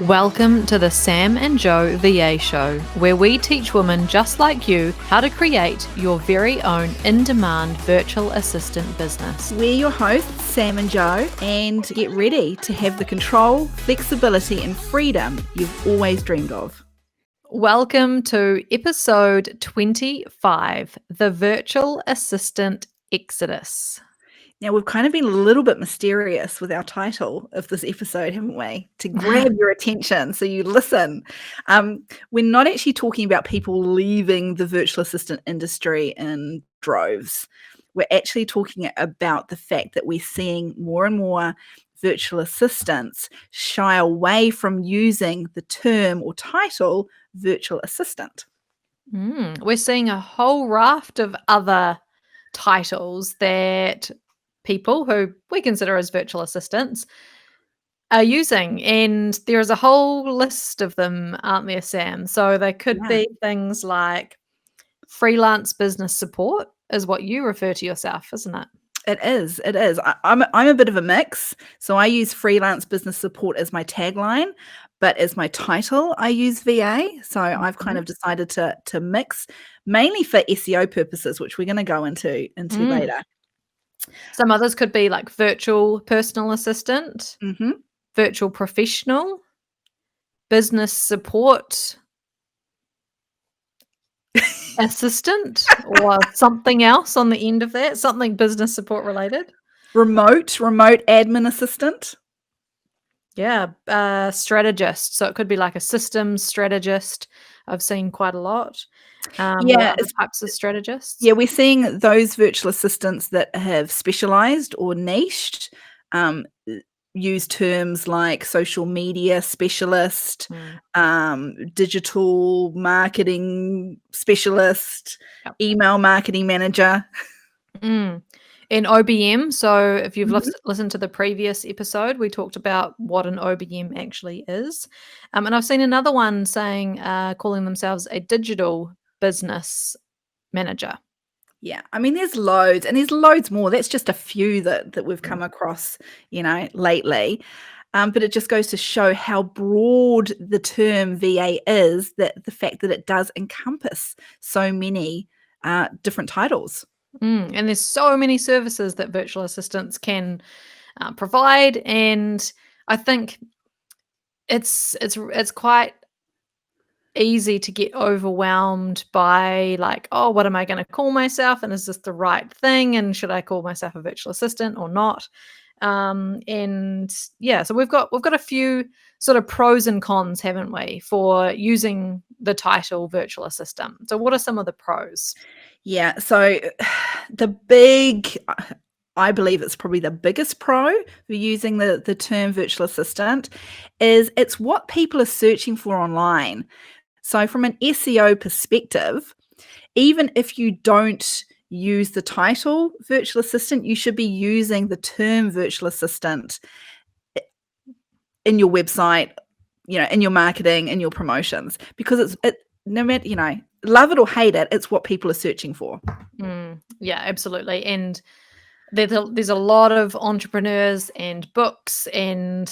Welcome to the Sam and Joe VA Show, where we teach women just like you how to create your very own in-demand virtual assistant business. We're your hosts, Sam and Joe, and get ready to have the control, flexibility, and freedom you've always dreamed of. Welcome to episode 25, the Virtual Assistant Exodus. Now, we've kind of been a little bit mysterious with our title of this episode, haven't we? To grab your attention so you listen. We're not actually talking about people leaving the virtual assistant industry in droves. We're actually talking about the fact that we're seeing more and more virtual assistants shy away from using the term or title virtual assistant. We're seeing a whole raft of other titles that people who we consider as virtual assistants are using, and there is a whole list of them, aren't there, Sam? So they could be things like freelance business support is what you refer to yourself, isn't it? It is. I'm a bit of a mix. So I use freelance business support as my tagline, but as my title, I use VA. So I've kind of decided to mix, mainly for SEO purposes, which we're going to go into later. Some others could be like virtual personal assistant, virtual professional, business support assistant, or something else on the end of that, something business support related. Remote admin assistant. Yeah, strategist. So it could be like a systems strategist. I've seen quite a lot. Other types of strategists. Yeah, we're seeing those virtual assistants that have specialized or niched, use terms like social media specialist, digital marketing specialist, email marketing manager. In OBM, so if you've listened to the previous episode, we talked about what an OBM actually is. And I've seen another one saying, calling themselves a digital business manager. Yeah, I mean, there's loads, and there's loads more. That's just a few that we've come across, lately. But it just goes to show how broad the term VA is, that the fact that it does encompass so many different titles. And there's so many services that virtual assistants can provide, and I think it's quite easy to get overwhelmed by like, oh, what am I going to call myself, and is this the right thing, and should I call myself a virtual assistant or not? And yeah, so we've got a few sort of pros and cons, haven't we, for using the title virtual assistant. So what are some of the pros? Yeah, so I believe it's probably the biggest pro for using the term virtual assistant is it's what people are searching for online. So from an SEO perspective, even if you don't use the title virtual assistant, you should be using the term virtual assistant in your website, in your marketing, in your promotions, because it no matter, love it or hate it, it's what people are searching for. Yeah, absolutely. And there's a lot of entrepreneurs and books and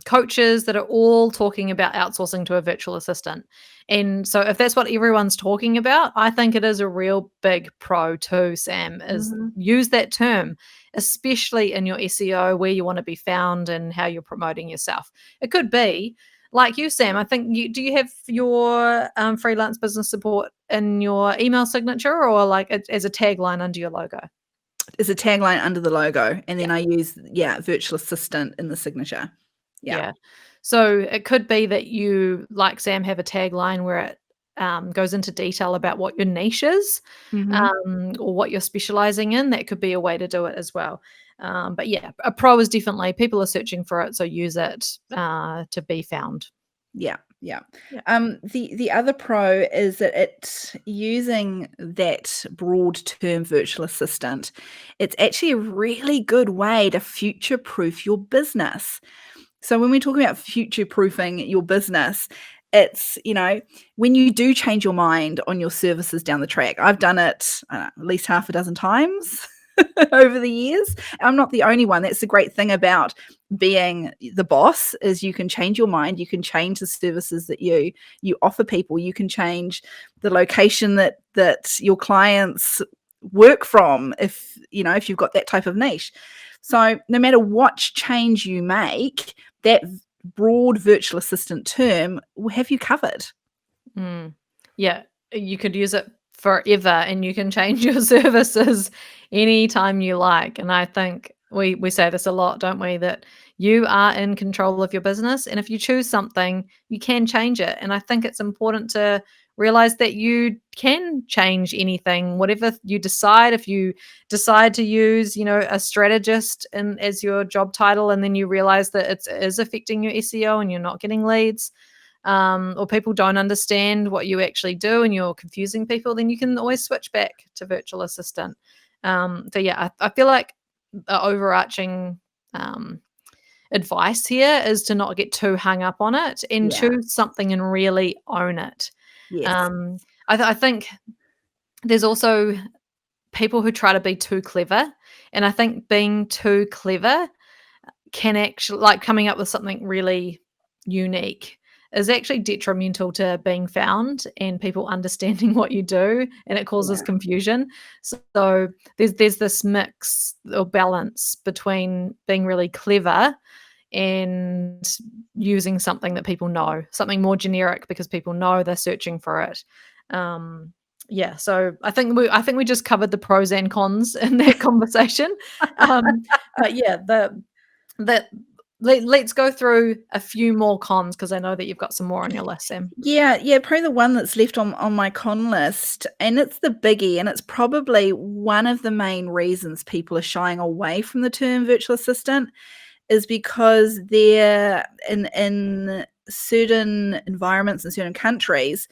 coaches that are all talking about outsourcing to a virtual assistant. And so if that's what everyone's talking about, I think it is a real big pro too, Sam, is use that term, especially in your SEO, where you want to be found and how you're promoting yourself. It could be like you, Sam. I think do you have your freelance business support in your email signature, or like as a tagline under your logo? As a tagline under the logo, and then I use virtual assistant in the signature. Yeah. So it could be that you, like Sam, have a tagline where it goes into detail about what your niche is, or what you're specializing in. That could be a way to do it as well. But yeah, a pro is definitely people are searching for it, so use it to be found. Yeah. The other pro is that it's using that broad term virtual assistant. It's actually a really good way to future-proof your business. So when we're talking about future-proofing your business, it's, when you do change your mind on your services down the track, I've done it at least half a dozen times. over the years. I'm not the only one. That's the great thing about being the boss, is you can change your mind. You can change the services that you offer people. You can change the location that your clients work from, if you've got that type of niche. So no matter what change you make, that broad virtual assistant term will have you covered. Yeah, you could use it forever, and you can change your services anytime you like. And I think we say this a lot, don't we? That you are in control of your business, and if you choose something, you can change it. And I think it's important to realize that you can change anything, whatever you decide. If you decide to use, a strategist as your job title, and then you realize that it is affecting your SEO and you're not getting leads, or people don't understand what you actually do and you're confusing people, then you can always switch back to virtual assistant. So yeah, I feel like the overarching advice here is to not get too hung up on it and Yeah. choose something and really own it. Yes. I think there's also people who try to be too clever, and I think being too clever can actually, like, coming up with something really unique is actually detrimental to being found and people understanding what you do, and it causes Yeah. confusion. So there's this mix or balance between being really clever and using something that people know, something more generic because people know they're searching for it. Yeah, so I think we just covered the pros and cons in that conversation. But yeah, let's go through a few more cons, because I know that you've got some more on your list, Sam. Yeah, probably the one that's left on my con list, and it's the biggie, and it's probably one of the main reasons people are shying away from the term virtual assistant, is because they're in certain environments in certain countries,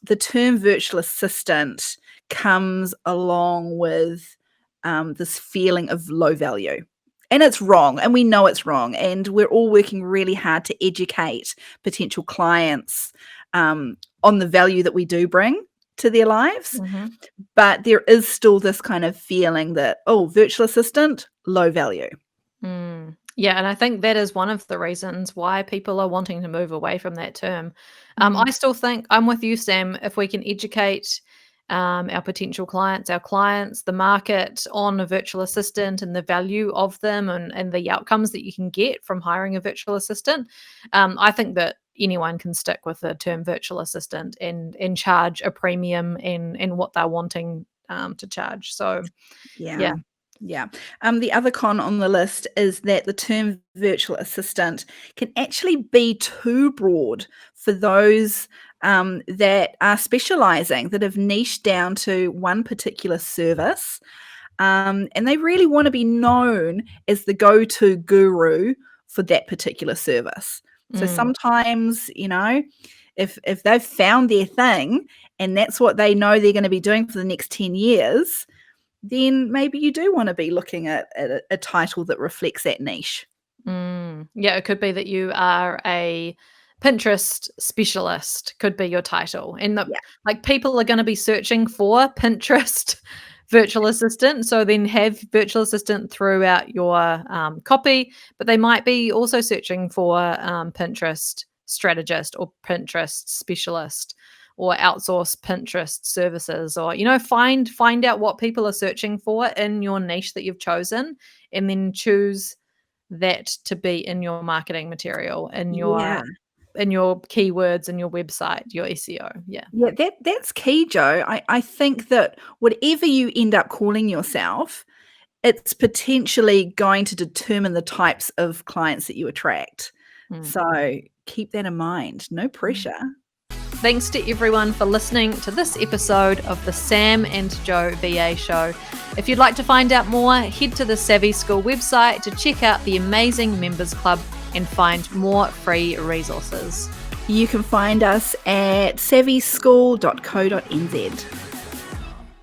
the term virtual assistant comes along with this feeling of low value. And it's wrong, and we know it's wrong, and we're all working really hard to educate potential clients on the value that we do bring to their lives. Mhm. But there is still this kind of feeling that, oh, virtual assistant, low value. Yeah, and I think that is one of the reasons why people are wanting to move away from that term. Mm. I still think I'm with you, Sam. If we can educate our potential clients, the market on a virtual assistant and the value of them, and the outcomes that you can get from hiring a virtual assistant, I think that anyone can stick with the term virtual assistant and charge a premium in what they're wanting to charge. So Yeah. yeah. Yeah. The other con on the list is that the term virtual assistant can actually be too broad for those that are specializing, that have niched down to one particular service. And they really want to be known as the go-to guru for that particular service. So Mm. sometimes, if they've found their thing and that's what they know they're going to be doing for the next 10 years, then maybe you do want to be looking at a title that reflects that niche. Yeah, it could be that you are a Pinterest specialist, could be your title. And Yeah. like, people are going to be searching for Pinterest virtual assistant. So then have virtual assistant throughout your copy, but they might be also searching for Pinterest strategist or Pinterest specialist, or outsource Pinterest services, or find out what people are searching for in your niche that you've chosen, and then choose that to be in your marketing material, Yeah. in your keywords, in your website, your SEO. Yeah. Yeah, that's key, Joe. I think that whatever you end up calling yourself, it's potentially going to determine the types of clients that you attract. Mm. So keep that in mind. No pressure. Thanks to everyone for listening to this episode of the Sam and Joe VA Show. If you'd like to find out more, head to the Savvy School website to check out the amazing members club and find more free resources. You can find us at savvyschool.co.nz.